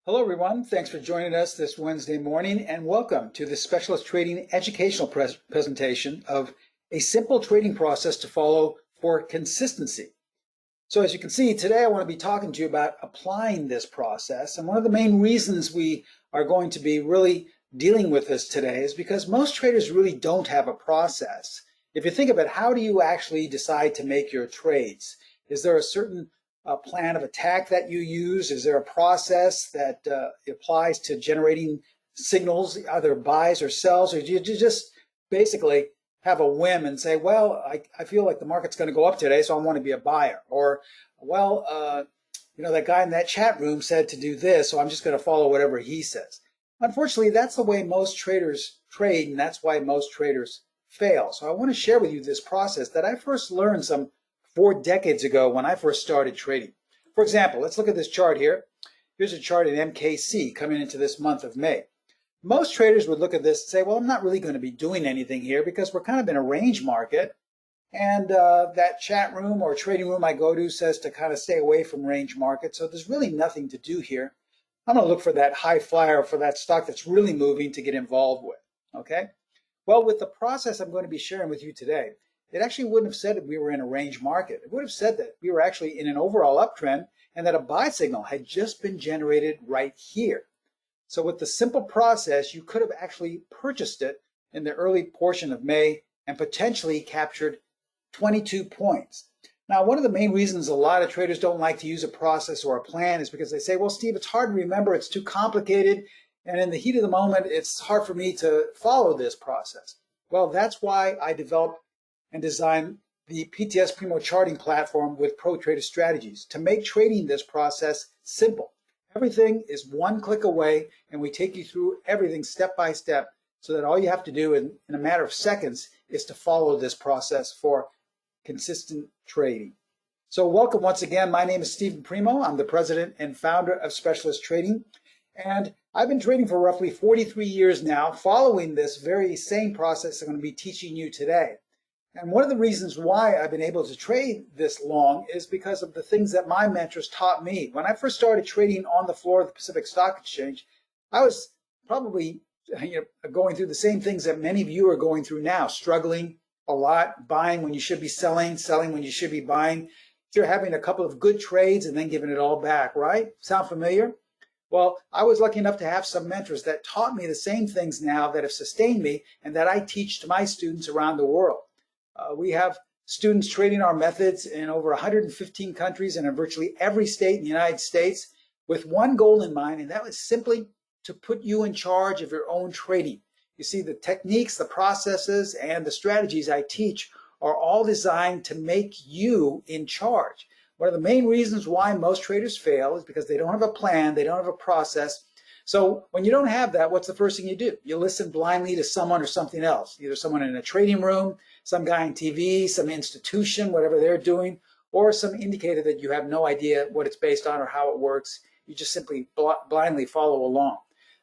Hello everyone, thanks for joining us this Wednesday morning and welcome to the Specialist Trading Educational presentation of a simple trading process to follow for consistency. So as you can see, today I want to be talking to you about applying this process, and one of the main reasons we are going to be really dealing with this today is because most traders really don't have a process. If you think about how do you actually decide to make your trades? Is there a certain plan of attack that you use? Is there a process that applies to generating signals, either buys or sells, or do you just basically have a whim and say, well, I feel like the market's going to go up today, so I want to be a buyer? Or, well, that guy in that chat room said to do this, so I'm just going to follow whatever he says. Unfortunately, that's the way most traders trade, and that's why most traders fail. So I want to share with you this process that I first learned some 4 decades ago when I first started trading. For example, let's look at this chart here. Here's a chart in MKC coming into this month of May. Most traders would look at this and say, well, I'm not really going to be doing anything here because we're kind of in a range market, and that chat room or trading room I go to says to kind of stay away from range market, so there's really nothing to do here. I'm going to look for that high flyer, for that stock that's really moving, to get involved with. Okay? Well, with the process I'm going to be sharing with you today, it actually wouldn't have said that we were in a range market. It would have said that we were actually in an overall uptrend and that a buy signal had just been generated right here. So with the simple process, you could have actually purchased it in the early portion of May and potentially captured 22 points. Now, one of the main reasons a lot of traders don't like to use a process or a plan is because they say, well, Steve, it's hard to remember, it's too complicated, and in the heat of the moment, it's hard for me to follow this process. Well, that's why I developed and design the PTS Primo Charting Platform with Pro Trader strategies to make trading this process simple. Everything is one click away, and we take you through everything step by step so that all you have to do in a matter of seconds is to follow this process for consistent trading. So welcome once again. My name is Stephen Primo. I'm the president and founder of Specialist Trading, and I've been trading for roughly 43 years now, following this very same process I'm going to be teaching you today. And one of the reasons why I've been able to trade this long is because of the things that my mentors taught me. When I first started trading on the floor of the Pacific Stock Exchange, I was probably going through the same things that many of you are going through now, struggling a lot, buying when you should be selling, selling when you should be buying. You're having a couple of good trades and then giving it all back, right? Sound familiar? Well, I was lucky enough to have some mentors that taught me the same things now that have sustained me and that I teach to my students around the world. We have students trading our methods in over 115 countries and in virtually every state in the United States with one goal in mind, and that was simply to put you in charge of your own trading. You see, the techniques, the processes, and the strategies I teach are all designed to make you in charge. One of the main reasons why most traders fail is because they don't have a plan, they don't have a process. So when you don't have that, what's the first thing you do? You listen blindly to someone or something else, either someone in a trading room, some guy on TV, some institution, whatever they're doing, or some indicator that you have no idea what it's based on or how it works. You just simply blindly follow along.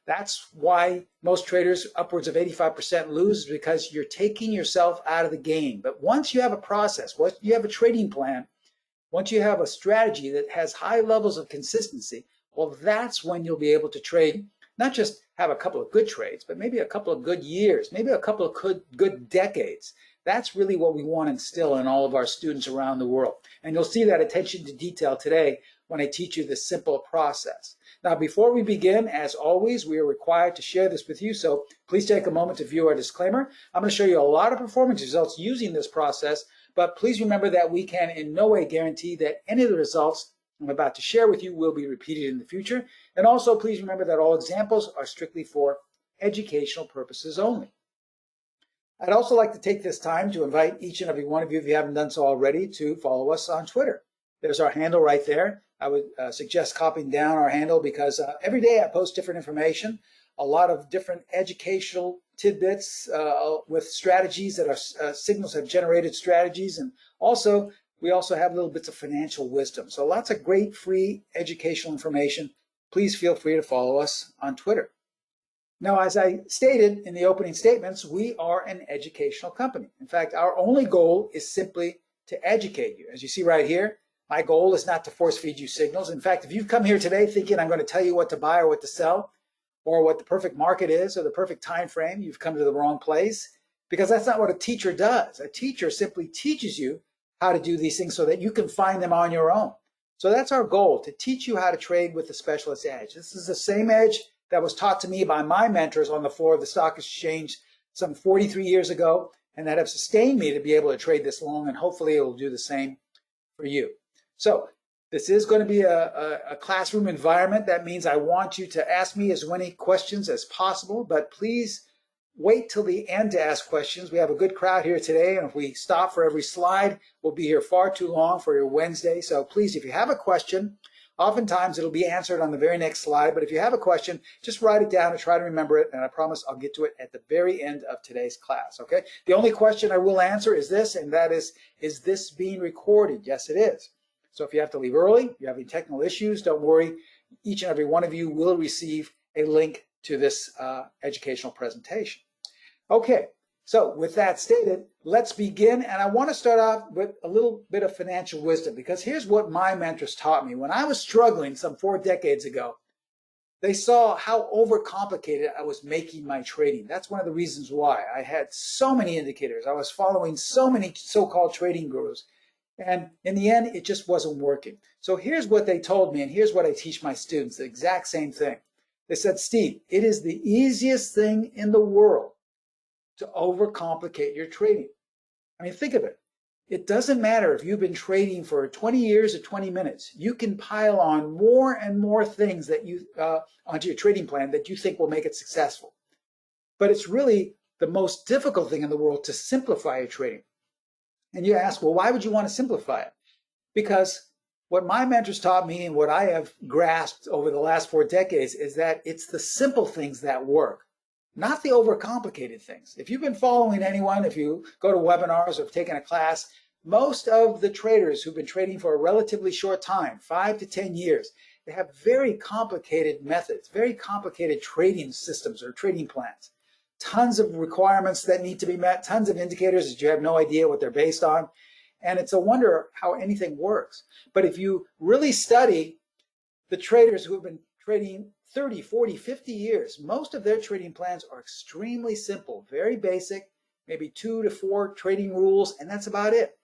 That's why most traders, upwards of 85%, lose, because you're taking yourself out of the game. But once you have a process, once you have a trading plan, once you have a strategy that has high levels of consistency, well, that's when you'll be able to trade, not just have a couple of good trades, but maybe a couple of good years, maybe a couple of good decades. That's really what we want to instill in all of our students around the world. And you'll see that attention to detail today when I teach you this simple process. Now, before we begin, as always, we are required to share this with you, so please take a moment to view our disclaimer. I'm going to show you a lot of performance results using this process, but please remember that we can in no way guarantee that any of the results I'm about to share with you will be repeated in the future. And also, please remember that all examples are strictly for educational purposes only. I'd also like to take this time to invite each and every one of you, if you haven't done so already, to follow us on Twitter. There's our handle right there. I would suggest copying down our handle because every day I post different information, a lot of different educational tidbits with strategies that are signals have generated strategies, and also we also have little bits of financial wisdom. So lots of great free educational information. Please feel free to follow us on Twitter. Now, as I stated in the opening statements, we are an educational company. In fact, our only goal is simply to educate you. As you see right here, My goal is not to force feed you signals. In fact, if you've come here today thinking I'm going to tell you what to buy or what to sell, or what the perfect market is, or the perfect time frame, you've come to the wrong place, because that's not what a teacher does. A teacher simply teaches you how to do these things so that you can find them on your own. So that's our goal, to teach you how to trade with the specialist edge. This is the same edge that was taught to me by my mentors on the floor of the stock exchange some 43 years ago, and that have sustained me to be able to trade this long, and hopefully it will do the same for you. So this is going to be a classroom environment. That means I want you to ask me as many questions as possible, but please wait till the end to ask questions. We have a good crowd here today, and if we stop for every slide, we'll be here far too long for your Wednesday. So please, if you have a question, oftentimes it'll be answered on the very next slide, but if you have a question, just write it down and try to remember it, and I promise I'll get to it at the very end of today's class, okay? The only question I will answer is this, and that is this being recorded? Yes, it is. So if you have to leave early, you have any technical issues, don't worry. Each and every one of you will receive a link to this educational presentation. Okay, so with that stated, let's begin. And I want to start off with a little bit of financial wisdom, because here's what my mentors taught me. When I was struggling some 4 decades ago, they saw how overcomplicated I was making my trading. That's one of the reasons why. I had so many indicators. I was following so many so-called trading gurus. And in the end, it just wasn't working. So here's what they told me, and here's what I teach my students, the exact same thing. They said, Steve, it is the easiest thing in the world to overcomplicate your trading. I mean, think of it. It doesn't matter if you've been trading for 20 years or 20 minutes. You can pile on more and more things that you onto your trading plan that you think will make it successful. But it's really the most difficult thing in the world to simplify your trading. And you ask, well, why would you want to simplify it? Because what my mentors taught me and what I have grasped over the last 4 decades is that it's the simple things that work, not the overcomplicated things. If you've been following anyone, if you go to webinars or have taken a class, most of the traders who've been trading for a relatively short time, 5 to 10 years, they have very complicated methods, very complicated trading systems or trading plans. Tons of requirements that need to be met, tons of indicators that you have no idea what they're based on. And it's a wonder how anything works. But if you really study the traders who have been trading 30, 40, 50 years, most of their trading plans are extremely simple, very basic, maybe 2 to 4 trading rules, and that's about it.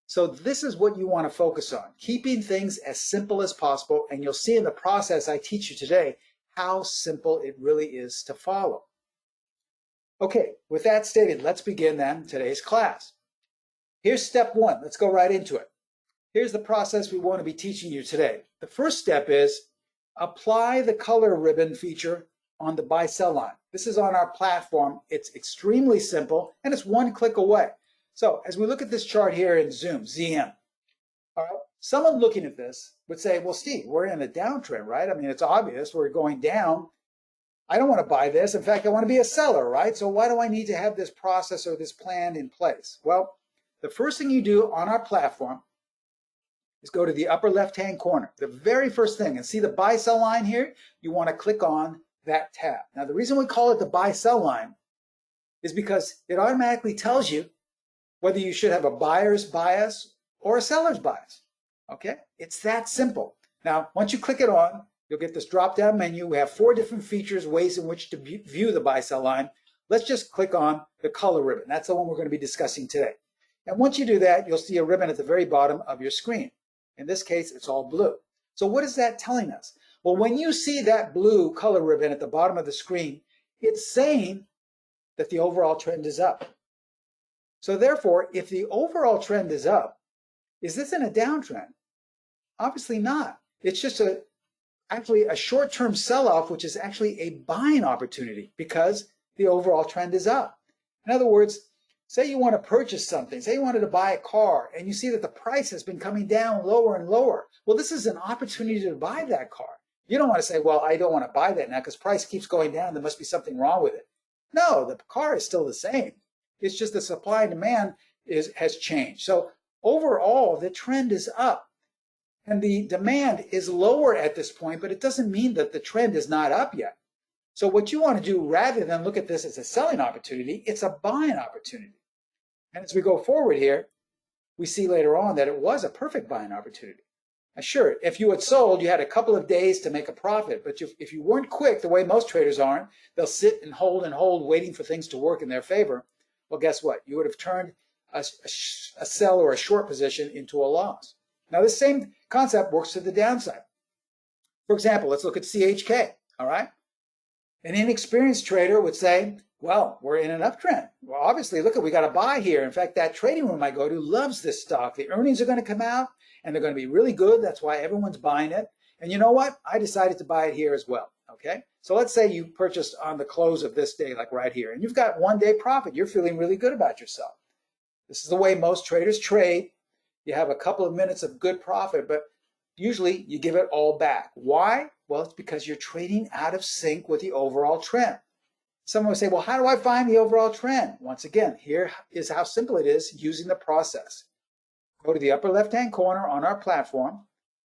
So this is what you want to focus on, keeping things as simple as possible. And you'll see in the process I teach you today how simple it really is to follow. Okay, with that stated, let's begin then today's class. Here's step 1. Let's go right into it. Here's the process we want to be teaching you today. The first step is apply the color ribbon feature on the buy-sell line. This is on our platform. It's extremely simple, and it's one click away. So as we look at this chart here in Zoom, ZM, all right, someone looking at this would say, well, Steve, we're in a downtrend, right? I mean, it's obvious we're going down. I don't want to buy this. In fact, I want to be a seller, right? So why do I need to have this process or this plan in place? Well, the first thing you do on our platform is go to the upper left-hand corner, the very first thing, and see the buy-sell line here? You want to click on that tab. Now, the reason we call it the buy-sell line is because it automatically tells you whether you should have a buyer's bias or a seller's bias, okay? It's that simple. Now, once you click it on, you'll get this drop-down menu. We have 4 different features, ways in which to view the buy-sell line. Let's just click on the color ribbon. That's the one we're going to be discussing today. And once you do that, you'll see a ribbon at the very bottom of your screen. In this case, it's all blue. So what is that telling us? Well, when you see that blue color ribbon at the bottom of the screen, it's saying that the overall trend is up. So therefore, if the overall trend is up, is this in a downtrend? Obviously not. It's just actually a short-term sell-off, which is actually a buying opportunity because the overall trend is up. In other words, say you want to purchase something, say you wanted to buy a car, and you see that the price has been coming down lower and lower. Well, this is an opportunity to buy that car. You don't want to say, well, I don't want to buy that now because price keeps going down. There must be something wrong with it. No, the car is still the same. It's just the supply and demand has changed. So overall, the trend is up. And the demand is lower at this point, but it doesn't mean that the trend is not up yet. So what you want to do, rather than look at this as a selling opportunity, it's a buying opportunity. And as we go forward here, we see later on that it was a perfect buying opportunity. Now, sure, if you had sold, you had a couple of days to make a profit, but if you weren't quick, the way most traders aren't, they'll sit and hold, waiting for things to work in their favor. Well, guess what? You would have turned a sell or a short position into a loss. Now, this same concept works to the downside. For example, let's look at CHK, all right? An inexperienced trader would say, well, we're in an uptrend. Well, obviously, look, we got to buy here. In fact, that trading room I go to loves this stock. The earnings are going to come out, and they're going to be really good. That's why everyone's buying it. And you know what? I decided to buy it here as well, okay? So let's say you purchased on the close of this day, like right here, and you've got one-day profit. You're feeling really good about yourself. This is the way most traders trade. You have a couple of minutes of good profit, but usually you give it all back. Why? Well, it's because you're trading out of sync with the overall trend. Someone would say, well, how do I find the overall trend? Once again, here is how simple it is using the process. Go to the upper left-hand corner on our platform,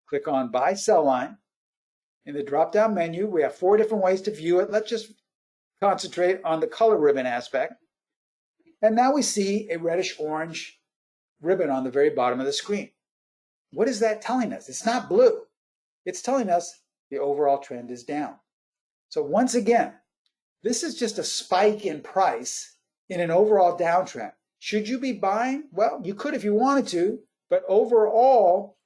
click on Buy Sell Line. In the drop-down menu, we have 4 different ways to view it. Let's just concentrate on the color ribbon aspect. And now we see a reddish-orange ribbon on the very bottom of the screen. What is that telling us? It's not blue. It's telling us the overall trend is down. So once again, this is just a spike in price in an overall downtrend. Should you be buying? Well, you could if you wanted to, but overall,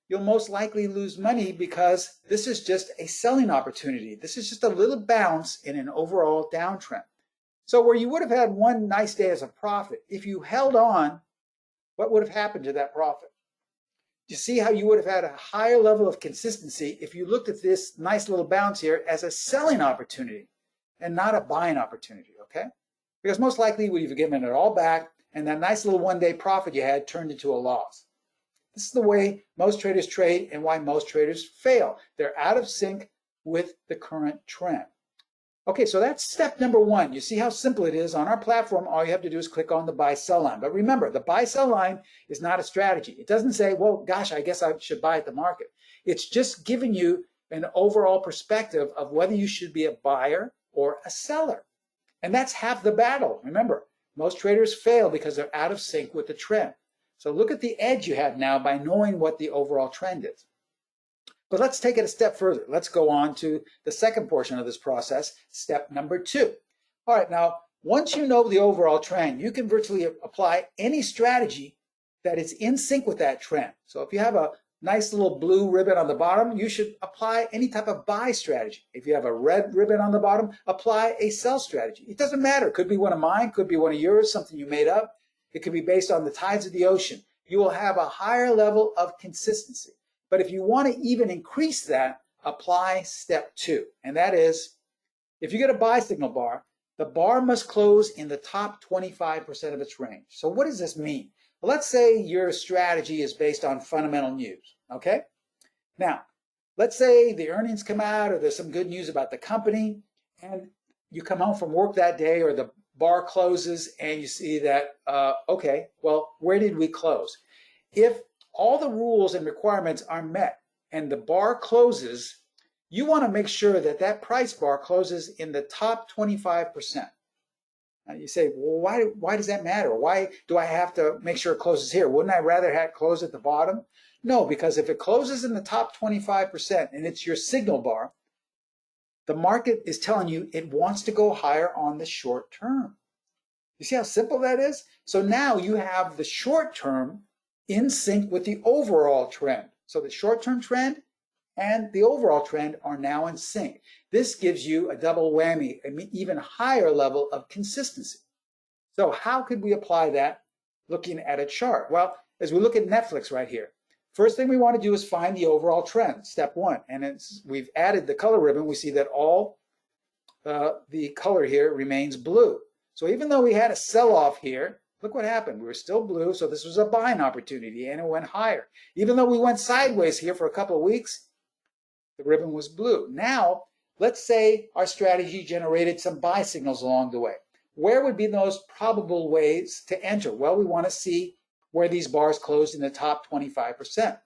you'll most likely lose money because this is just a selling opportunity. This is just a little bounce in an overall downtrend. So where you would have had one nice day as a profit, if you held on, what would have happened to that profit? You see how you would have had a higher level of consistency if you looked at this nice little bounce here as a selling opportunity and not a buying opportunity, okay? Because most likely you would have given it all back and that nice little one-day profit you had turned into a loss. This is the way most traders trade and why most traders fail. They're out of sync with the current trend. Okay, so that's step number 1. You see how simple it is. On our platform, all you have to do is click on the buy-sell line. But remember, the buy-sell line is not a strategy. It doesn't say, well, gosh, I guess I should buy at the market. It's just giving you an overall perspective of whether you should be a buyer or a seller. And that's half the battle. Remember, most traders fail because they're out of sync with the trend. So look at the edge you have now by knowing what the overall trend is. But let's take it a step further. Let's go on to the second portion of this process, step number 2. All right, now, once you know the overall trend, you can virtually apply any strategy that is in sync with that trend. So if you have a nice little blue ribbon on the bottom, you should apply any type of buy strategy. If you have a red ribbon on the bottom, apply a sell strategy. It doesn't matter. It could be one of mine, could be one of yours, something you made up. It could be based on the tides of the ocean. You will have a higher level of consistency. But if you want to even increase that, apply step 2. And that is, if you get a buy signal bar, the bar must close in the top 25% of its range. So what does this mean? Well, let's say your strategy is based on fundamental news, okay? Now, let's say the earnings come out or there's some good news about the company and you come home from work that day or the bar closes and you see that, okay, well, where did we close? If all the rules and requirements are met and the bar closes, you want to make sure that that price bar closes in the top 25%. Now you say, well, why does that matter? Why do I have to make sure it closes here? Wouldn't I rather have it close at the bottom? No, because if it closes in the top 25% and it's your signal bar, the market is telling you it wants to go higher on the short term. You see how simple that is? So now you have the short term in sync with the overall trend. So the short-term trend and the overall trend are now in sync. This gives you a double whammy, an even higher level of consistency. So how could we apply that looking at a chart? Well, as we look at Netflix right here, first thing we want to do is find the overall trend, step 1. And we've added the color ribbon, we see that all the color here remains blue. So even though we had a sell-off here, look what happened. We were still blue, so this was a buying opportunity, and it went higher. Even though we went sideways here for a couple of weeks, the ribbon was blue. Now, let's say our strategy generated some buy signals along the way. Where would be the most probable ways to enter? Well, we want to see where these bars closed in the top 25%.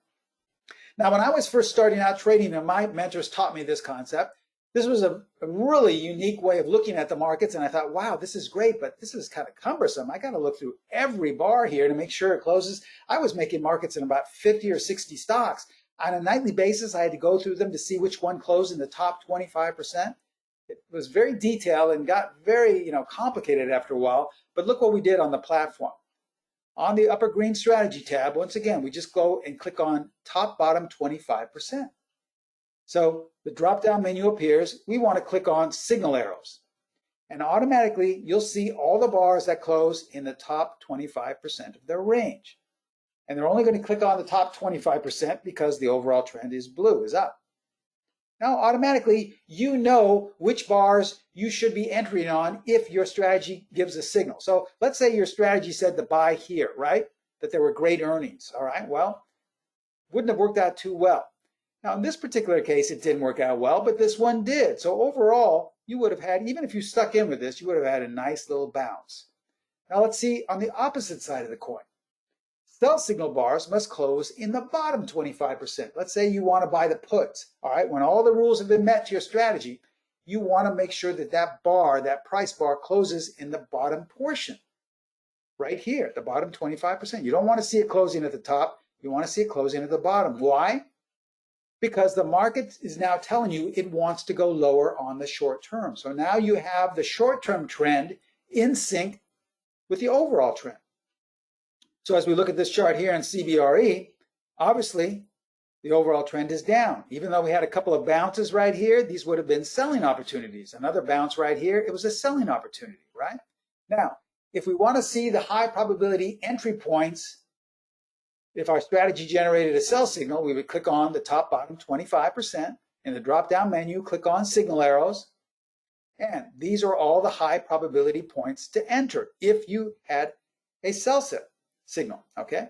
Now, when I was first starting out trading, and my mentors taught me this concept, This was a really unique way of looking at the markets, and I thought, wow, this is great, but this is kind of cumbersome. I got to look through every bar here to make sure it closes. I was making markets in about 50 or 60 stocks. On a nightly basis, I had to go through them to see which one closed in the top 25%. It was very detailed and got very, complicated after a while, but look what we did on the platform. On the upper green strategy tab, once again, we just go and click on top bottom 25%. So the drop-down menu appears. We want to click on signal arrows. And automatically, you'll see all the bars that close in the top 25% of their range. And they're only going to click on the top 25% because the overall trend is blue, is up. Now, automatically, you know which bars you should be entering on if your strategy gives a signal. So let's say your strategy said to buy here, right? That there were great earnings, all right? Well, wouldn't have worked out too well. Now, in this particular case, it didn't work out well, but this one did. So overall, you would have had, even if you stuck in with this, you would have had a nice little bounce. Now, let's see on the opposite side of the coin. Sell signal bars must close in the bottom 25%. Let's say you want to buy the puts, all right? When all the rules have been met to your strategy, you want to make sure that that bar, that price bar, closes in the bottom portion, right here, the bottom 25%. You don't want to see it closing at the top. You want to see it closing at the bottom. Why? Because the market is now telling you it wants to go lower on the short term. So now you have the short-term trend in sync with the overall trend. So as we look at this chart here in CBRE, obviously the overall trend is down. Even though we had a couple of bounces right here, these would have been selling opportunities. Another bounce right here, it was a selling opportunity, right? Now, if we want to see the high probability entry points, if our strategy generated a sell signal, we would click on the top bottom 25%. In the drop-down menu, click on signal arrows. And these are all the high probability points to enter if you had a sell signal, okay?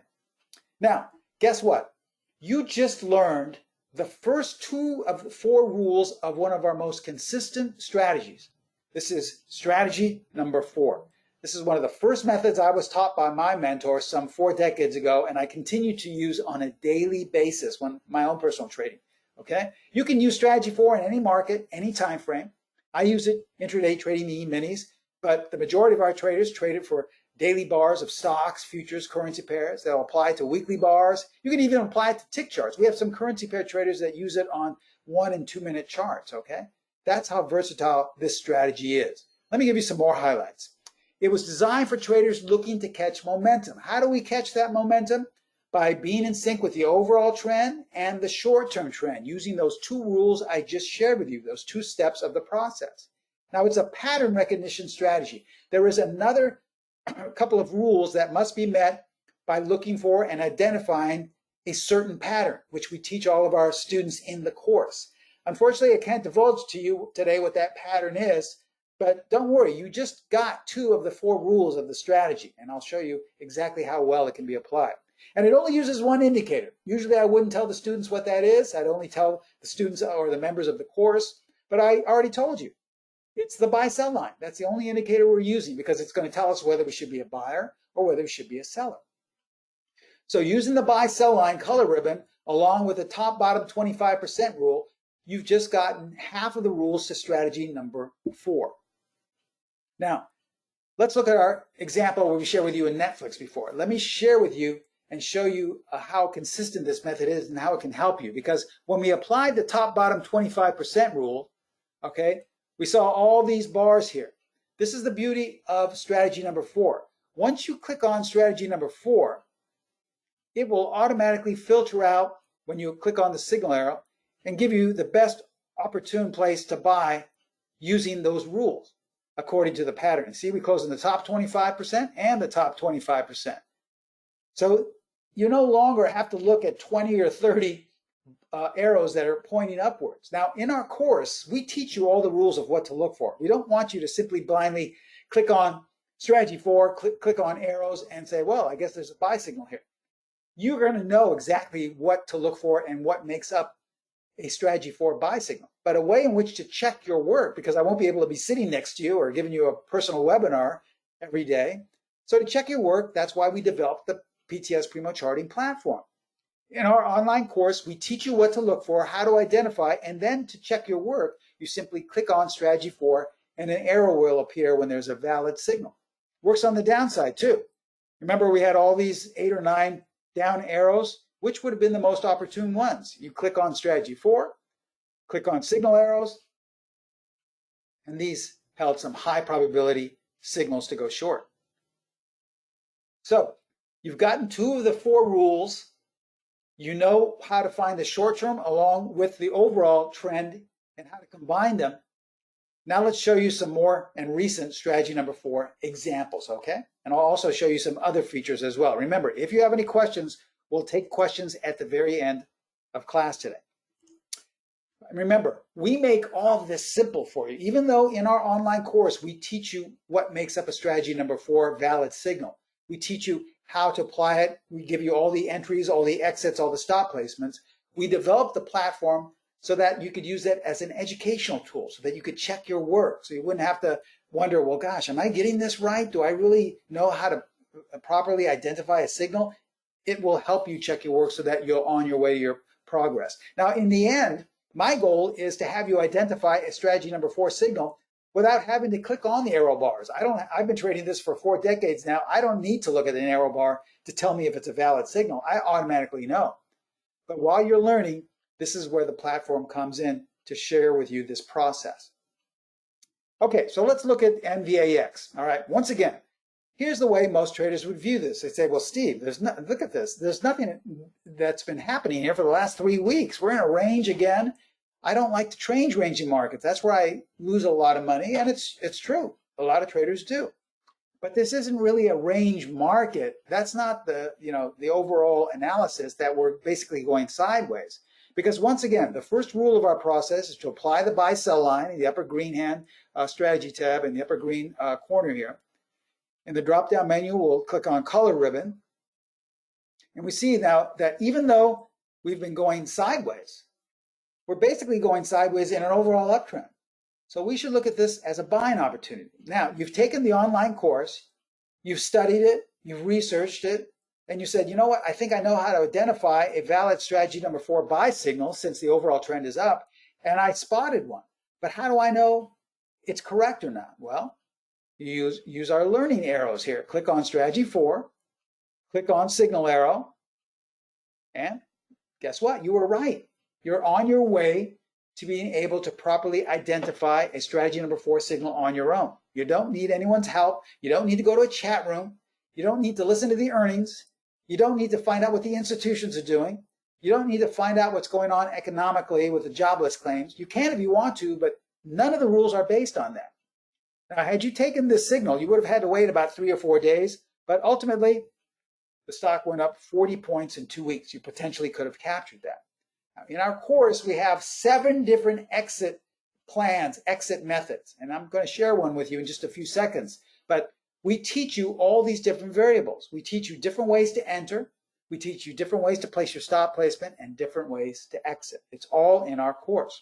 Now, guess what? You just learned the first 2 of the 4 rules of one of our most consistent strategies. This is strategy number 4. This is one of the first methods I was taught by my mentor some 4 decades ago, and I continue to use on a daily basis when my own personal trading, okay? You can use strategy 4 in any market, any time frame. I use it intraday trading the E-minis, but the majority of our traders trade it for daily bars of stocks, futures, currency pairs. They'll apply to weekly bars. You can even apply it to tick charts. We have some currency pair traders that use it on 1 and 2 minute charts, okay? That's how versatile this strategy is. Let me give you some more highlights. It was designed for traders looking to catch momentum. How do we catch that momentum? By being in sync with the overall trend and the short-term trend, using those 2 rules I just shared with you, those 2 steps of the process. Now, it's a pattern recognition strategy. There is another couple of rules that must be met by looking for and identifying a certain pattern, which we teach all of our students in the course. Unfortunately, I can't divulge to you today what that pattern is, but don't worry, you just got 2 of the 4 rules of the strategy, and I'll show you exactly how well it can be applied. And it only uses 1 indicator. Usually I wouldn't tell the students what that is. I'd only tell the students or the members of the course, but I already told you. It's the buy-sell line. That's the only indicator we're using because it's going to tell us whether we should be a buyer or whether we should be a seller. So using the buy-sell line color ribbon along with the top-bottom 25% rule, you've just gotten half of the rules to strategy number 4. Now, let's look at our example where we shared with you in Netflix before. Let me share with you and show you how consistent this method is and how it can help you. Because when we applied the top-bottom 25% rule, okay, we saw all these bars here. This is the beauty of strategy number 4. Once you click on strategy number 4, it will automatically filter out when you click on the signal arrow and give you the best opportune place to buy using those rules according to the pattern. See, we close in the top 25% and the top 25%. So you no longer have to look at 20 or 30 arrows that are pointing upwards. Now, in our course, we teach you all the rules of what to look for. We don't want you to simply blindly click on strategy 4, click on arrows and say, well, I guess there's a buy signal here. You're going to know exactly what to look for and what makes up a strategy 4 buy signal. But a way in which to check your work, because I won't be able to be sitting next to you or giving you a personal webinar every day. So to check your work, that's why we developed the PTS Primo Charting Platform. In our online course, we teach you what to look for, how to identify, and then to check your work, you simply click on strategy 4 and an arrow will appear when there's a valid signal. Works on the downside too. Remember we had all these 8 or 9 down arrows? Which would have been the most opportune ones? You click on strategy 4, click on signal arrows, and these held some high probability signals to go short. So you've gotten 2 of the 4 rules. You know how to find the short term along with the overall trend and how to combine them. Now let's show you some more and recent strategy number 4 examples, okay? And I'll also show you some other features as well. Remember, if you have any questions, we'll take questions at the very end of class today. And remember, we make all of this simple for you. Even though in our online course, we teach you what makes up a strategy number 4 valid signal. We teach you how to apply it. We give you all the entries, all the exits, all the stop placements. We developed the platform so that you could use it as an educational tool, so that you could check your work. So you wouldn't have to wonder, well, gosh, am I getting this right? Do I really know how to properly identify a signal? It will help you check your work so that you're on your way to your progress. Now, in the end, my goal is to have you identify a strategy number 4 signal without having to click on the arrow bars. I've been trading this for 4 decades now. I don't need to look at an arrow bar to tell me if it's a valid signal. I automatically know. But while you're learning, this is where the platform comes in to share with you this process. Okay, so let's look at NVAX. All right, once again, here's the way most traders would view this. They say, well, Steve, look at this. There's nothing that's been happening here for the last 3 weeks. We're in a range again. I don't like to trade ranging markets. That's where I lose a lot of money, and it's true. A lot of traders do. But this isn't really a range market. That's not the overall analysis that we're basically going sideways. Because once again, the first rule of our process is to apply the buy-sell line in the upper green hand strategy tab in the upper green corner here. In the drop-down menu, we'll click on color ribbon. And we see now that even though we've been going sideways, we're basically going sideways in an overall uptrend. So we should look at this as a buying opportunity. Now, you've taken the online course, you've studied it, you've researched it, and you said, you know what, I think I know how to identify a valid strategy number 4 buy signal since the overall trend is up, and I spotted one. But how do I know it's correct or not? Well, you use our learning arrows here. Click on strategy 4, click on signal arrow, and guess what? You were right. You're on your way to being able to properly identify a strategy number 4 signal on your own. You don't need anyone's help. You don't need to go to a chat room. You don't need to listen to the earnings. You don't need to find out what the institutions are doing. You don't need to find out what's going on economically with the jobless claims. You can if you want to, but none of the rules are based on that. Now, had you taken this signal, you would have had to wait about 3 or 4 days, but ultimately, the stock went up 40 points in 2 weeks. You potentially could have captured that. Now, in our course, we have 7 different exit plans, exit methods, and I'm going to share one with you in just a few seconds. But we teach you all these different variables. We teach you different ways to enter. We teach you different ways to place your stop placement and different ways to exit. It's all in our course.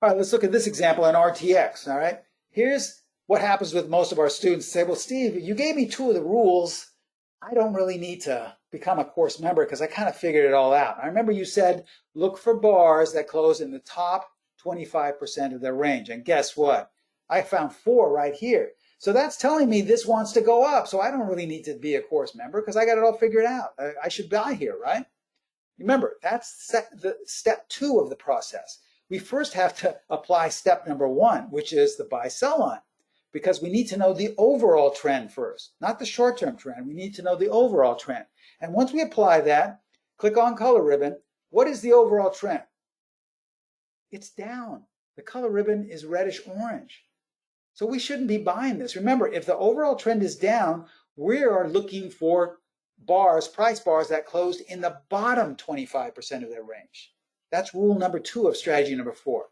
All right, let's look at this example in RTX. All right, here's what happens with most of our students. Say, well, Steve, you gave me 2 of the rules. I don't really need to become a course member because I kind of figured it all out. I remember you said, look for bars that close in the top 25% of their range. And guess what? I found 4 right here. So that's telling me this wants to go up. So I don't really need to be a course member because I got it all figured out. I should buy here, right? Remember, that's the step 2 of the process. We first have to apply step number 1, which is the buy-sell line, because we need to know the overall trend first, not the short-term trend. We need to know the overall trend. And once we apply that, click on color ribbon. What is the overall trend? It's down. The color ribbon is reddish-orange. So we shouldn't be buying this. Remember, if the overall trend is down, we are looking for bars, price bars that closed in the bottom 25% of their range. That's rule number 2 of strategy number 4.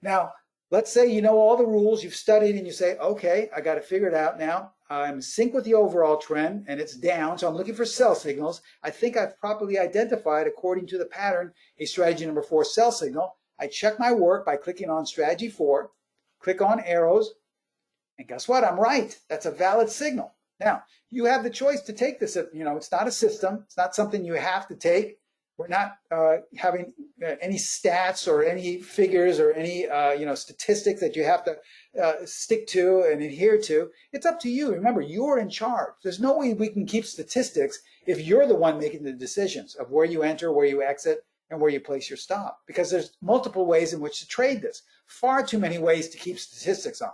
Now, let's say you know all the rules, you've studied, and you say, okay, I got to figure it out now. I'm in sync with the overall trend, and it's down, so I'm looking for sell signals. I think I've properly identified, according to the pattern, a strategy number 4 sell signal. I check my work by clicking on strategy 4, click on arrows, and guess what? I'm right. That's a valid signal. Now, you have the choice to take this. It's not a system. It's not something you have to take. We're not having any stats or any figures or any statistics that you have to stick to and adhere to. It's up to you. Remember, you're in charge. There's no way we can keep statistics if you're the one making the decisions of where you enter, where you exit, and where you place your stop. Because there's multiple ways in which to trade this. Far too many ways to keep statistics on.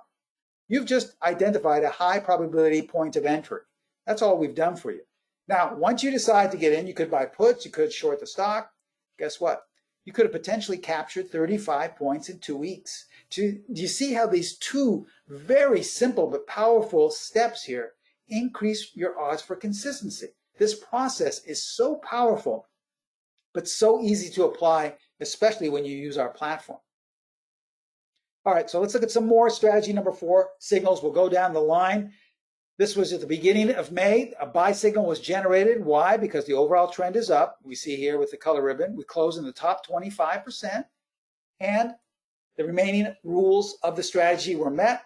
You've just identified a high probability point of entry. That's all we've done for you. Now, once you decide to get in, you could buy puts, you could short the stock. Guess what? You could have potentially captured 35 points in 2 weeks. Do you see how these two very simple but powerful steps here increase your odds for consistency? This process is so powerful, but so easy to apply, especially when you use our platform. All right, so let's look at some more. Strategy number 4, signals. We'll go down the line. This was at the beginning of May. A buy signal was generated. Why? Because the overall trend is up. We see here with the color ribbon. We close in the top 25%. And the remaining rules of the strategy were met.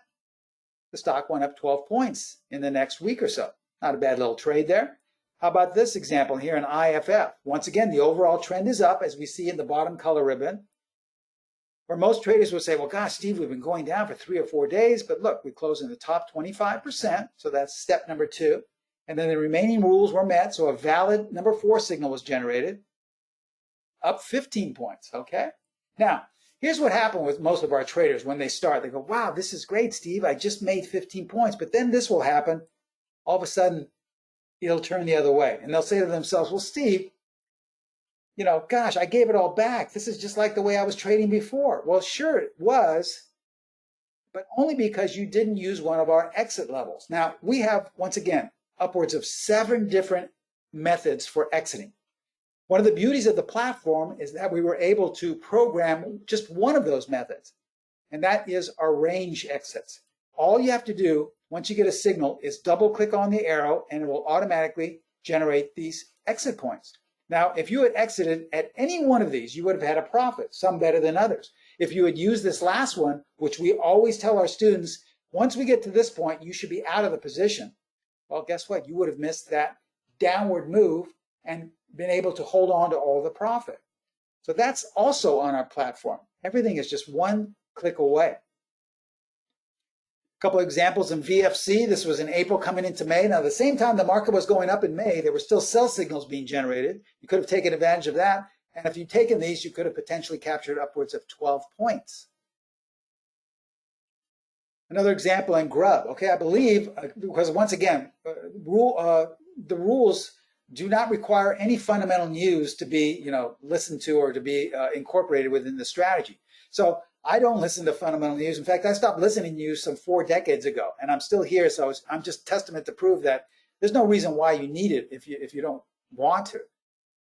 The stock went up 12 points in the next week or so. Not a bad little trade there. How about this example here in IFF? Once again, the overall trend is up, as we see in the bottom color ribbon. Where most traders would say, well, gosh, Steve, we've been going down for 3 or 4 days, but look, we closed in the top 25%, so that's step number 2. And then the remaining rules were met, so a valid number 4 signal was generated, up 15 points, okay? Now, here's what happened with most of our traders when they start. They go, wow, this is great, Steve, I just made 15 points, but then this will happen. All of a sudden, it'll turn the other way. And they'll say to themselves, well, Steve, gosh, I gave it all back. This is just like the way I was trading before. Well, sure it was, but only because you didn't use one of our exit levels. Now, we have, once again, upwards of 7 different methods for exiting. One of the beauties of the platform is that we were able to program just one of those methods, and that is our range exits. All you have to do once you get a signal is double click on the arrow and it will automatically generate these exit points. Now, if you had exited at any one of these, you would have had a profit, some better than others. If you had used this last one, which we always tell our students, once we get to this point, you should be out of the position. Well, guess what? You would have missed that downward move and been able to hold on to all the profit. So that's also on our platform. Everything is just one click away. A couple of examples in VFC. This was in April coming into May. Now, at the same time the market was going up in May, there were still sell signals being generated. You could have taken advantage of that. And if you'd taken these, you could have potentially captured upwards of 12 points. Another example in Grub. Okay, I believe, because once again, the rules do not require any fundamental news to be, listened to or to be incorporated within the strategy. So I don't listen to fundamental news. In fact, I stopped listening to news some 4 decades ago, and I'm still here. So I'm just testament to prove that there's no reason why you need it if you don't want to.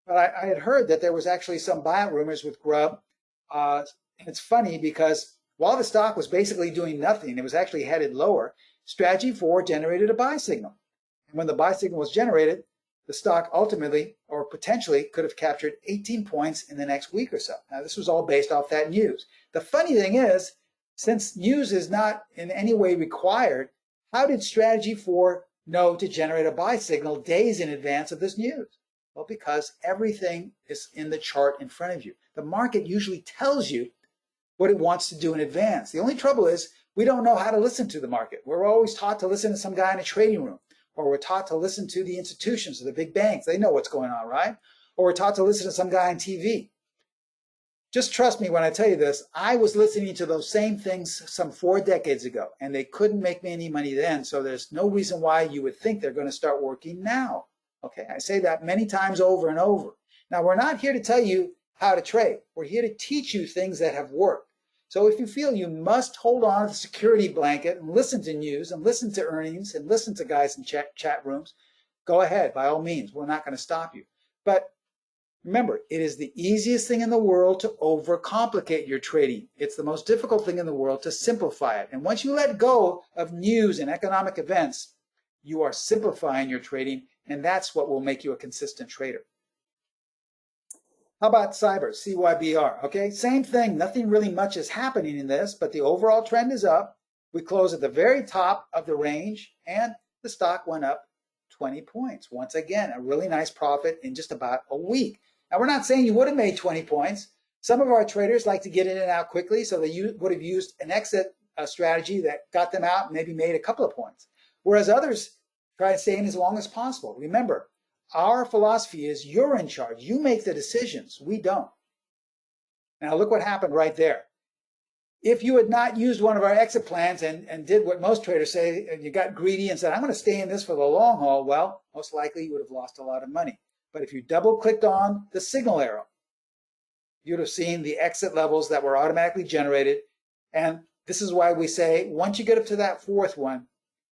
But I had heard that there was actually some buyout rumors with Grub. And it's funny because while the stock was basically doing nothing, it was actually headed lower. Strategy 4 generated a buy signal. And when the buy signal was generated, the stock ultimately or potentially could have captured 18 points in the next week or so. Now, this was all based off that news. The funny thing is, since news is not in any way required, how did Strategy 4 know to generate a buy signal days in advance of this news? Well, because everything is in the chart in front of you. The market usually tells you what it wants to do in advance. The only trouble is we don't know how to listen to the market. We're always taught to listen to some guy in a trading room, or we're taught to listen to the institutions or the big banks. They know what's going on, right? Or we're taught to listen to some guy on TV. Just trust me when I tell you this, I was listening to those same things some 4 decades ago, and they couldn't make me any money then, so there's no reason why you would think they're going to start working now. Okay, I say that many times over and over. Now, we're not here to tell you how to trade. We're here to teach you things that have worked. So if you feel you must hold on to the security blanket and listen to news and listen to earnings and listen to guys in chat rooms, go ahead, by all means. We're not going to stop you. But remember, it is the easiest thing in the world to overcomplicate your trading. It's the most difficult thing in the world to simplify it. And once you let go of news and economic events, you are simplifying your trading, and that's what will make you a consistent trader. How about cyber, CYBR? Okay, same thing. Nothing really much is happening in this, but the overall trend is up. We close at the very top of the range, and the stock went up 20 points. Once again, a really nice profit in just about a week. Now, we're not saying you would have made 20 points. Some of our traders like to get in and out quickly, so they would have used an exit strategy that got them out and maybe made a couple of points. Whereas others try to stay in as long as possible. Remember, our philosophy is you're in charge. You make the decisions. We don't. Now, look what happened right there. If you had not used one of our exit plans and did what most traders say, and you got greedy and said, I'm going to stay in this for the long haul, well, most likely you would have lost a lot of money. But if you double-clicked on the signal arrow, you'd have seen the exit levels that were automatically generated. And this is why we say, once you get up to that fourth one,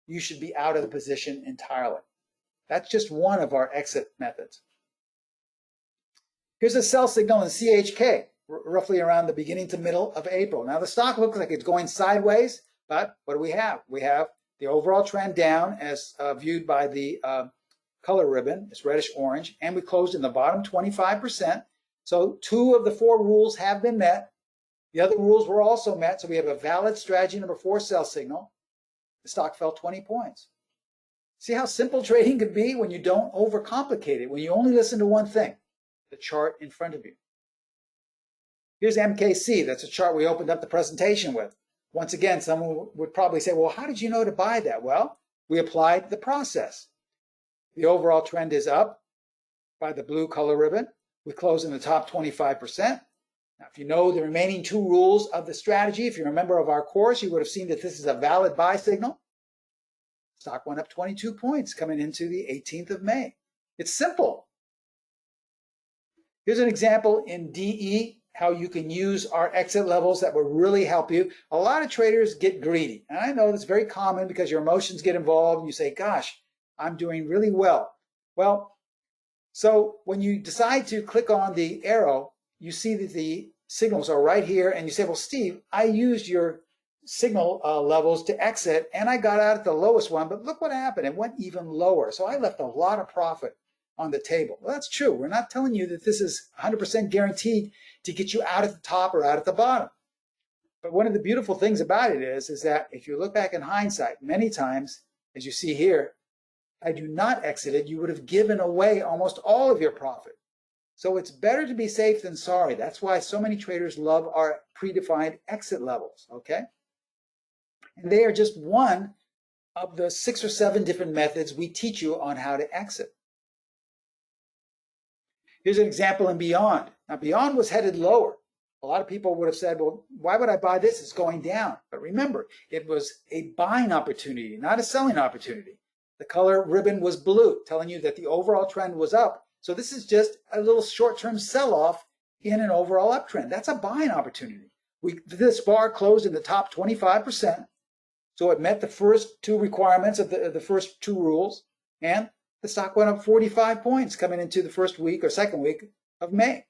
you should be out of the position entirely. That's just one of our exit methods. Here's a sell signal in CHK, roughly around the beginning to middle of April. Now, the stock looks like it's going sideways, but what do we have? We have the overall trend down as viewed by the color ribbon. It's reddish-orange, and we closed in the bottom 25%. So 2 of the 4 rules have been met. The other rules were also met, so we have a valid strategy number 4 sell signal. The stock fell 20 points. See how simple trading could be when you don't overcomplicate it, when you only listen to one thing, the chart in front of you. Here's MKC. That's a chart we opened up the presentation with. Once again, someone would probably say, well, how did you know to buy that? Well, we applied the process. The overall trend is up by the blue color ribbon. We close in the top 25%. Now, if you know the remaining 2 rules of the strategy, if you're a member of our course, you would have seen that this is a valid buy signal. Stock went up 22 points coming into the 18th of May. It's simple. Here's an example in DE, how you can use our exit levels that will really help you. A lot of traders get greedy. And I know that's very common because your emotions get involved and you say, gosh, I'm doing really well. Well, so when you decide to click on the arrow, you see that the signals are right here, and you say, well, Steve, I used your signal levels to exit, and I got out at the lowest one, but look what happened. It went even lower, so I left a lot of profit on the table. Well, that's true. We're not telling you that this is 100% guaranteed to get you out at the top or out at the bottom. But one of the beautiful things about it is that if you look back in hindsight, many times, as you see here, had you not exited, you would have given away almost all of your profit. So it's better to be safe than sorry. That's why so many traders love our predefined exit levels, okay? And they are just one of the 6 or 7 different methods we teach you on how to exit. Here's an example in Beyond. Now, Beyond was headed lower. A lot of people would have said, well, why would I buy this? It's going down. But remember, it was a buying opportunity, not a selling opportunity. The color ribbon was blue, telling you that the overall trend was up. So this is just a little short-term sell-off in an overall uptrend. That's a buying opportunity. This bar closed in the top 25%. So it met the first 2 requirements of the first 2 rules. And the stock went up 45 points coming into the first week or second week of May.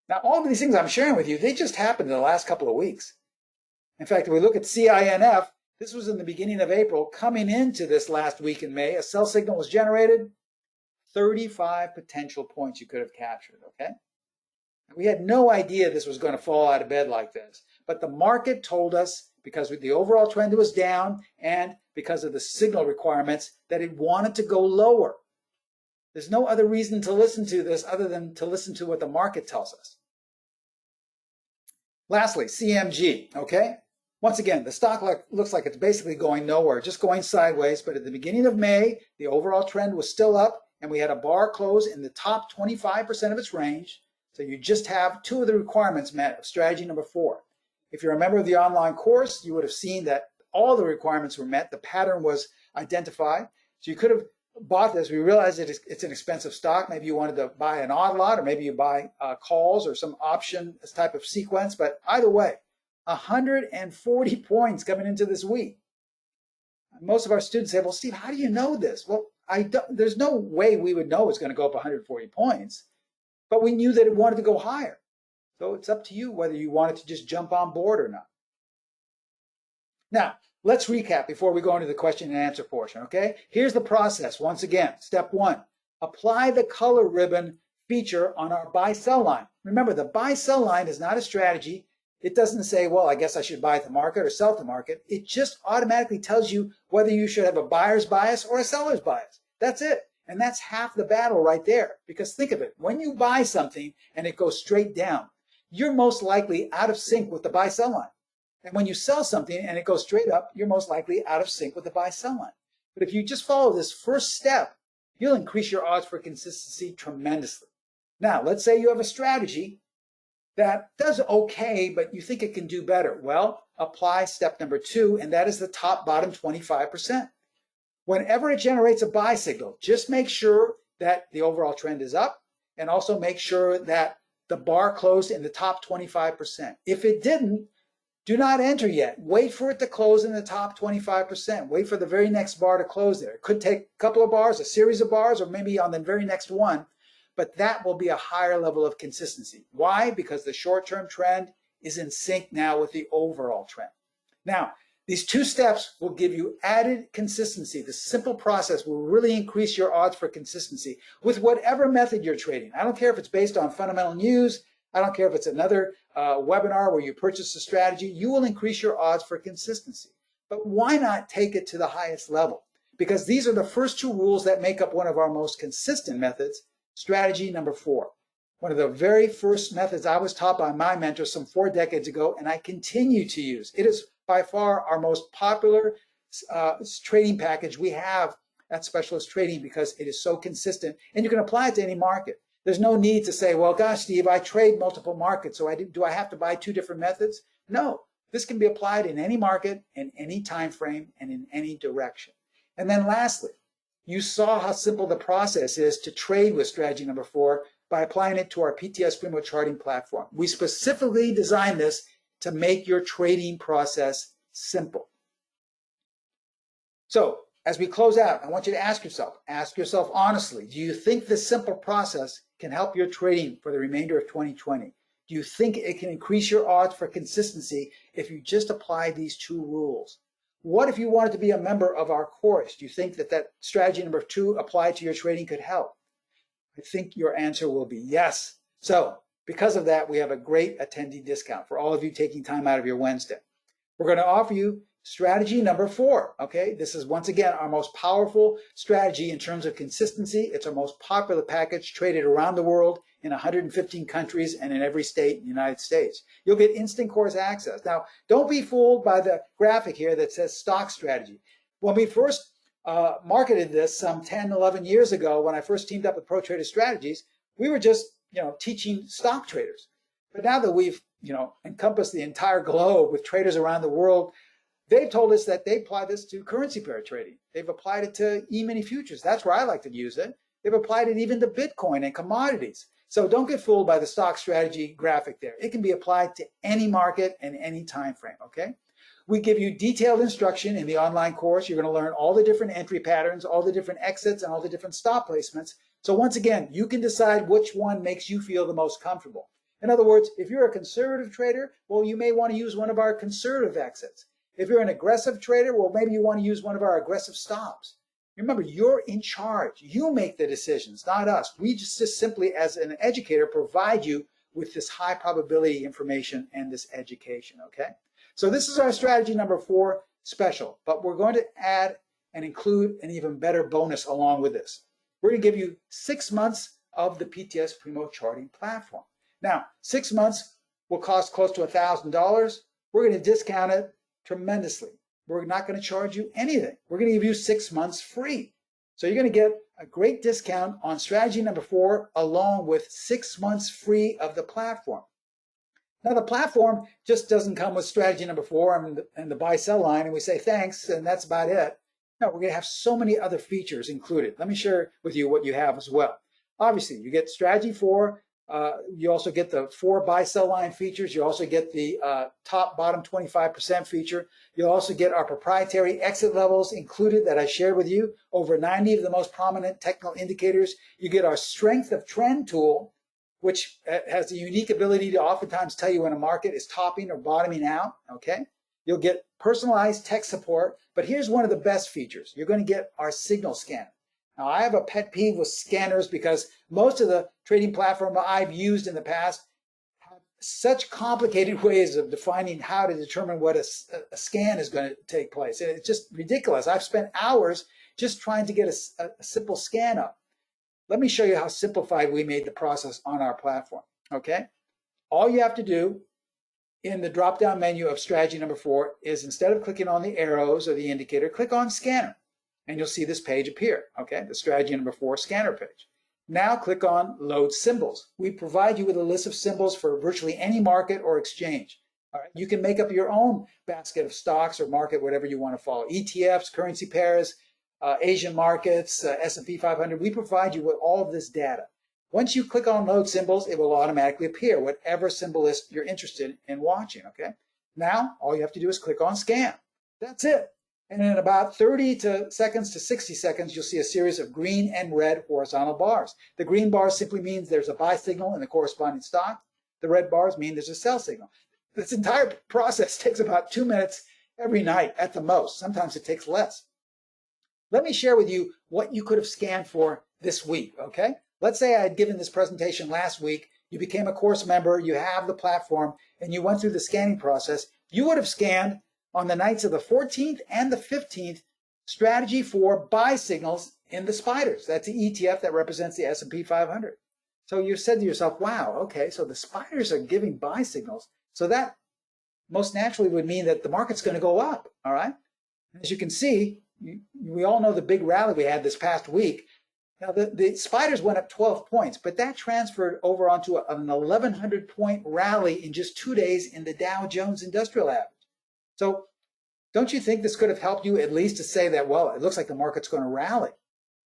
Now, all of these things I'm sharing with you, they just happened in the last couple of weeks. In fact, if we look at CINF, this was in the beginning of April. Coming into this last week in May, a sell signal was generated. 35 potential points you could have captured, okay? We had no idea this was going to fall out of bed like this. But the market told us, because the overall trend was down and because of the signal requirements, that it wanted to go lower. There's no other reason to listen to this other than to listen to what the market tells us. Lastly, CMG, okay? Once again, the stock looks like it's basically going nowhere, just going sideways. But at the beginning of May, the overall trend was still up, and we had a bar close in the top 25% of its range. So you just have 2 of the requirements met of strategy number 4. If you're a member of the online course, you would have seen that all the requirements were met. The pattern was identified. So you could have bought this. We realized that it's an expensive stock. Maybe you wanted to buy an odd lot, or maybe you buy calls or some option type of sequence. But either way, 140 points coming into this week. Most of our students say, well, Steve, how do you know this? Well, there's no way we would know it's going to go up 140 points, but we knew that it wanted to go higher. So it's up to you whether you wanted to just jump on board or not. Now, let's recap before we go into the question and answer portion, okay? Here's the process. Once again, step 1, apply the color ribbon feature on our buy-sell line. Remember, the buy-sell line is not a strategy. It doesn't say, well, I guess I should buy at the market or sell at the market. It just automatically tells you whether you should have a buyer's bias or a seller's bias. That's it. And that's half the battle right there. Because think of it, when you buy something and it goes straight down, you're most likely out of sync with the buy-sell line. And when you sell something and it goes straight up, you're most likely out of sync with the buy-sell line. But if you just follow this first step, you'll increase your odds for consistency tremendously. Now, let's say you have a strategy that does okay, but you think it can do better. Well, apply step number 2, and that is the top bottom 25%. Whenever it generates a buy signal, just make sure that the overall trend is up, and also make sure that the bar closed in the top 25%. If it didn't, do not enter yet. Wait for it to close in the top 25%. Wait for the very next bar to close there. It could take a couple of bars, a series of bars, or maybe on the very next one, but that will be a higher level of consistency. Why? Because the short-term trend is in sync now with the overall trend. Now, these 2 steps will give you added consistency. The simple process will really increase your odds for consistency with whatever method you're trading. I don't care if it's based on fundamental news. I don't care if it's another webinar where you purchase a strategy. You will increase your odds for consistency. But why not take it to the highest level? Because these are the first 2 rules that make up one of our most consistent methods, strategy number 4. One of the very first methods I was taught by my mentor some 4 decades ago, and I continue to use. It is by far our most popular trading package we have at Specialist Trading because it is so consistent, and you can apply it to any market. There's no need to say, well, gosh, Steve, I trade multiple markets, so do I have to buy 2 different methods? No, this can be applied in any market, in any time frame, and in any direction. And then lastly, you saw how simple the process is to trade with strategy number 4 by applying it to our PTS Primo Charting Platform. We specifically designed this to make your trading process simple. So, as we close out, I want you to ask yourself honestly, do you think this simple process can help your trading for the remainder of 2020? Do you think it can increase your odds for consistency if you just apply these 2 rules? What if you wanted to be a member of our course? Do you think that strategy number 2 applied to your trading could help? I think your answer will be yes. So, because of that, we have a great attendee discount for all of you taking time out of your Wednesday. We're going to offer you strategy number 4, okay? This is, once again, our most powerful strategy in terms of consistency. It's our most popular package traded around the world in 115 countries and in every state in the United States. You'll get instant course access. Now, don't be fooled by the graphic here that says stock strategy. When we first marketed this some 10, 11 years ago, when I first teamed up with Pro Trader Strategies, we were just, teaching stock traders. But now that we've, encompassed the entire globe with traders around the world, they've told us that they apply this to currency pair trading. They've applied it to E-mini futures. That's where I like to use it. They've applied it even to Bitcoin and commodities. So don't get fooled by the stock strategy graphic there. It can be applied to any market and any time frame, okay? We give you detailed instruction in the online course. You're going to learn all the different entry patterns, all the different exits, and all the different stop placements. So once again, you can decide which one makes you feel the most comfortable. In other words, if you're a conservative trader, well, you may want to use one of our conservative exits. If you're an aggressive trader, well, maybe you want to use one of our aggressive stops. Remember, you're in charge. You make the decisions, not us. We just simply, as an educator, provide you with this high probability information and this education, okay? So this is our strategy number 4 special, but we're going to add and include an even better bonus along with this. We're going to give you 6 months of the PTS Primo Charting Platform. Now, 6 months will cost close to $1,000. We're going to discount it tremendously. We're not going to charge you anything. We're going to give you 6 months free. So you're going to get a great discount on strategy number 4 along with 6 months free of the platform. Now, the platform just doesn't come with strategy number 4 and the buy-sell line, and we say thanks, and that's about it. No, we're going to have so many other features included. Let me share with you what you have as well. Obviously, you get strategy 4. You also get the 4 buy-sell line features. You also get the top bottom 25% feature. You'll also get our proprietary exit levels included that I shared with you, over 90 of the most prominent technical indicators. You get our strength of trend tool, which has the unique ability to oftentimes tell you when a market is topping or bottoming out, okay? You'll get personalized tech support, but here's one of the best features. You're going to get our signal scanner. Now, I have a pet peeve with scanners because most of the trading platform I've used in the past have such complicated ways of defining how to determine what a scan is going to take place. It's just ridiculous. I've spent hours just trying to get a simple scan up. Let me show you how simplified we made the process on our platform, okay? All you have to do in the drop-down menu of strategy number 4 is, instead of clicking on the arrows or the indicator, click on scanner, and you'll see this page appear, okay? The strategy number 4 scanner page. Now click on load symbols. We provide you with a list of symbols for virtually any market or exchange. All right? You can make up your own basket of stocks or market, whatever you want to follow. ETFs, currency pairs, Asian markets, S&P 500. We provide you with all of this data. Once you click on load symbols, it will automatically appear whatever symbol list you're interested in watching, okay? Now, all you have to do is click on scan. That's it. And in about 30 seconds to 60 seconds, you'll see a series of green and red horizontal bars. The green bars simply means there's a buy signal in the corresponding stock. The red bars mean there's a sell signal. This entire process takes about 2 minutes every night at the most. Sometimes it takes less. Let me share with you what you could have scanned for this week, okay? Let's say I had given this presentation last week. You became a course member, you have the platform, and you went through the scanning process. You would have scanned on the nights of the 14th and the 15th strategy for buy signals in the spiders. That's the ETF that represents the S&P 500. So you said to yourself, wow, okay, so the spiders are giving buy signals. So that most naturally would mean that the market's going to go up, all right? As you can see, we all know the big rally we had this past week. Now, the spiders went up 12 points, but that transferred over onto an 1,100-point rally in just 2 days in the Dow Jones Industrial Average. So don't you think this could have helped you at least to say that, well, it looks like the market's going to rally?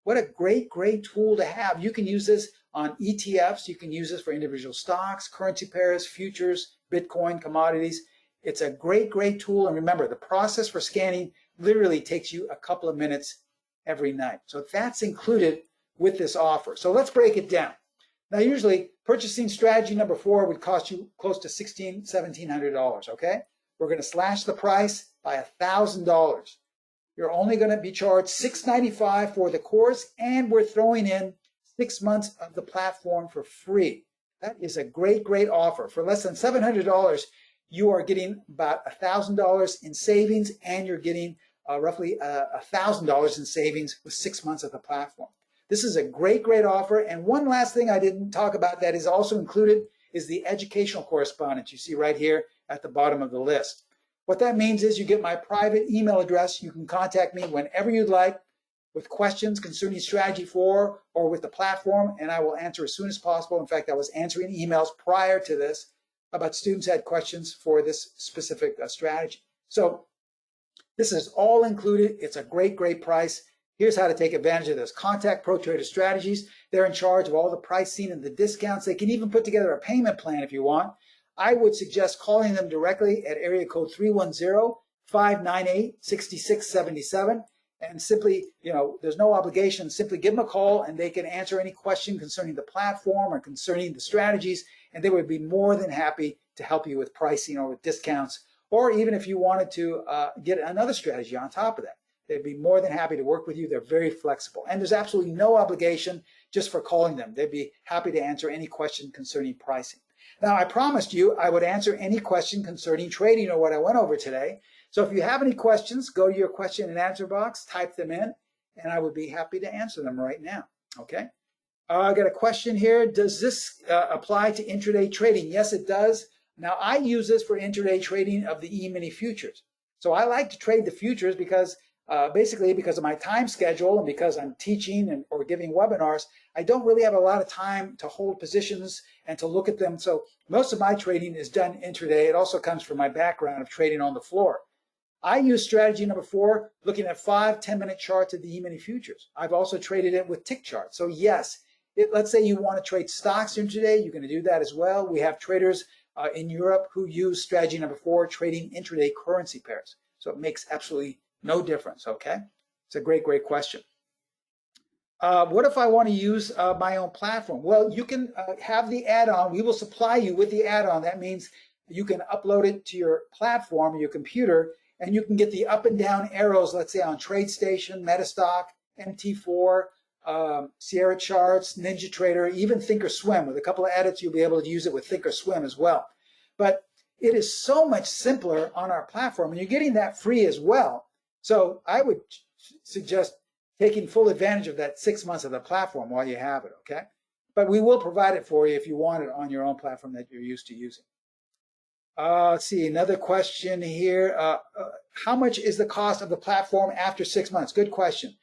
What a great, great tool to have. You can use this on ETFs. You can use this for individual stocks, currency pairs, futures, Bitcoin, commodities. It's a great, great tool. And remember, the process for scanning literally takes you a couple of minutes every night. So that's included with this offer. So let's break it down. Now, usually purchasing strategy number 4 would cost you close to $1,600, $1,700, okay? We're going to slash the price by $1,000. You're only going to be charged $695 for the course, and we're throwing in 6 months of the platform for free. That is a great, great offer. For less than $700, you are getting about $1,000 in savings, and you're getting roughly $1,000 in savings with 6 months of the platform. This is a great, great offer. And one last thing I didn't talk about that is also included is the educational correspondence you see right here at the bottom of the list. What that means is you get my private email address. You can contact me whenever you'd like with questions concerning strategy 4 or with the platform, and I will answer as soon as possible. In fact, I was answering emails prior to this about students who had questions for this specific strategy. So this is all included. It's a great, great price. Here's how to take advantage of this. Contact Pro Trader Strategies. They're in charge of all the pricing and the discounts. They can even put together a payment plan if you want. I would suggest calling them directly at area code 310-598-6677. And simply, there's no obligation. Simply give them a call and they can answer any question concerning the platform or concerning the strategies. And they would be more than happy to help you with pricing or with discounts. Or even if you wanted to get another strategy on top of that. They'd be more than happy to work with you. They're very flexible. And there's absolutely no obligation just for calling them. They'd be happy to answer any question concerning pricing. Now, I promised you I would answer any question concerning trading or what I went over today. So if you have any questions, go to your question and answer box, type them in, and I would be happy to answer them right now. Okay? I got a question here. Does this apply to intraday trading? Yes, it does. Now, I use this for intraday trading of the E-mini futures. So I like to trade the futures because basically because of my time schedule and because I'm teaching or giving webinars, I don't really have a lot of time to hold positions and to look at them. So most of my trading is done intraday. It also comes from my background of trading on the floor. I use strategy number 4, looking at 5-10-minute charts of the E-mini futures. I've also traded it with tick charts. So yes, let's say you want to trade stocks intraday, you're going to do that as well. We have traders in Europe who use strategy number 4, trading intraday currency pairs. So it makes absolutely no difference, okay? It's a great, great question. What if I want to use my own platform? Well, you can have the add-on. We will supply you with the add-on. That means you can upload it to your platform, your computer, and you can get the up and down arrows, let's say on TradeStation, Metastock, MT4, Sierra Charts, NinjaTrader, even Thinkorswim. With a couple of edits, you'll be able to use it with Thinkorswim as well. But it is so much simpler on our platform, and you're getting that free as well. So I would suggest taking full advantage of that 6 months of the platform while you have it, okay? But we will provide it for you if you want it on your own platform that you're used to using. Let's see, another question here. How much is the cost of the platform after 6 months? Good question.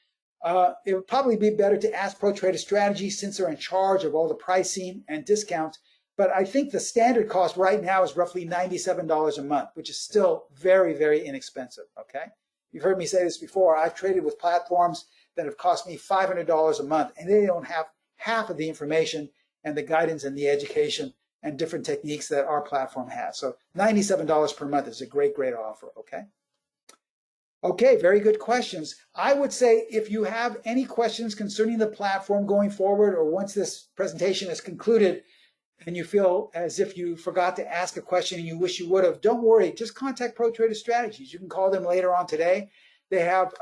It would probably be better to ask Pro Trader Strategy since they're in charge of all the pricing and discounts. But I think the standard cost right now is roughly $97 a month, which is still very, very inexpensive, okay? You've heard me say this before. I've traded with platforms that have cost me $500 a month, and they don't have half of the information and the guidance and the education and different techniques that our platform has. So $97 per month is a great, great offer, okay? Okay, very good questions. I would say if you have any questions concerning the platform going forward, or once this presentation is concluded and you feel as if you forgot to ask a question and you wish you would have, don't worry, just contact Pro Trader Strategies. You can call them later on today. They have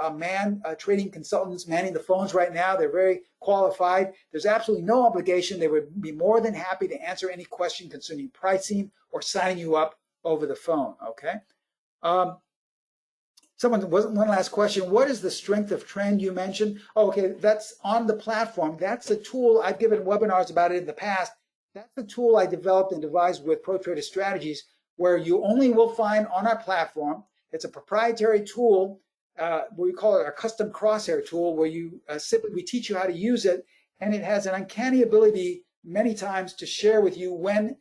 trading consultants manning the phones right now. They're very qualified. There's absolutely no obligation. They would be more than happy to answer any question concerning pricing or signing you up over the phone, okay? One last question. What is the strength of trend you mentioned? Oh, okay, that's on the platform. That's a tool. I've given webinars about it in the past. That's the tool I developed and devised with Pro Trader Strategies, where you only will find on our platform. It's a proprietary tool. We call it our custom crosshair tool, where we teach you how to use it, and it has an uncanny ability many times to share with you when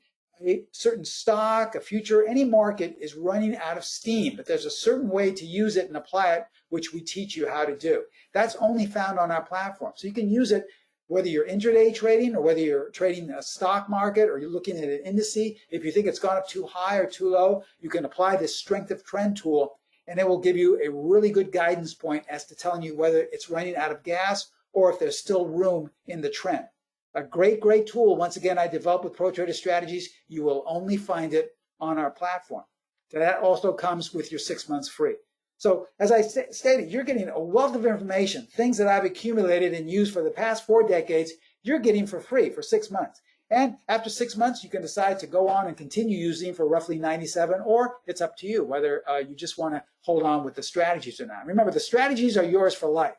a certain stock, a future, any market is running out of steam. But there's a certain way to use it and apply it, which we teach you how to do. That's only found on our platform. So you can use it whether you're intraday trading or whether you're trading a stock market or you're looking at an indice. If you think it's gone up too high or too low, you can apply this strength of trend tool, and it will give you a really good guidance point as to telling you whether it's running out of gas or if there's still room in the trend. A great, great tool. Once again, I developed with Pro Trader Strategies. You will only find it on our platform. So that also comes with your 6 months free. So as I stated, you're getting a wealth of information, things that I've accumulated and used for the past 4 decades, you're getting for free for 6 months. And after 6 months, you can decide to go on and continue using for roughly $97, or it's up to you whether you just want to hold on with the strategies or not. Remember, the strategies are yours for life.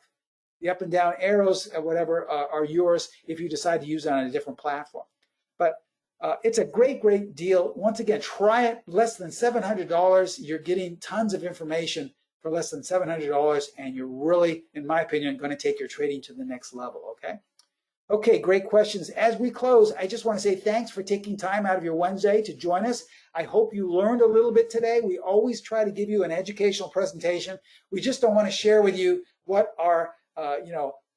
The up and down arrows, whatever, are yours if you decide to use it on a different platform. But it's a great, great deal. Once again, try it. Less than $700. You're getting tons of information for less than $700, and you're really, in my opinion, going to take your trading to the next level, okay? Okay, great questions. As we close, I just want to say thanks for taking time out of your Wednesday to join us. I hope you learned a little bit today. We always try to give you an educational presentation. We just don't want to share with you what our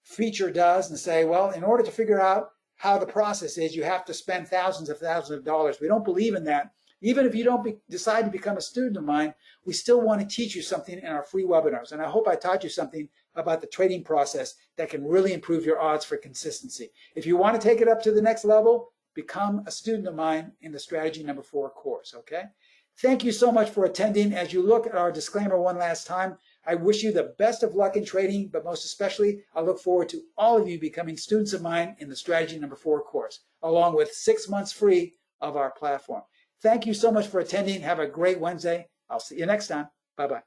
feature does and say, well, in order to figure out how the process is, you have to spend thousands of dollars. We don't believe in that. Even if you don't decide to become a student of mine, we still want to teach you something in our free webinars. And I hope I taught you something about the trading process that can really improve your odds for consistency. If you want to take it up to the next level, become a student of mine in the Strategy Number 4 course, okay? Thank you so much for attending. As you look at our disclaimer one last time, I wish you the best of luck in trading, but most especially, I look forward to all of you becoming students of mine in the Strategy Number 4 course, along with 6 months free of our platform. Thank you so much for attending. Have a great Wednesday. I'll see you next time. Bye-bye.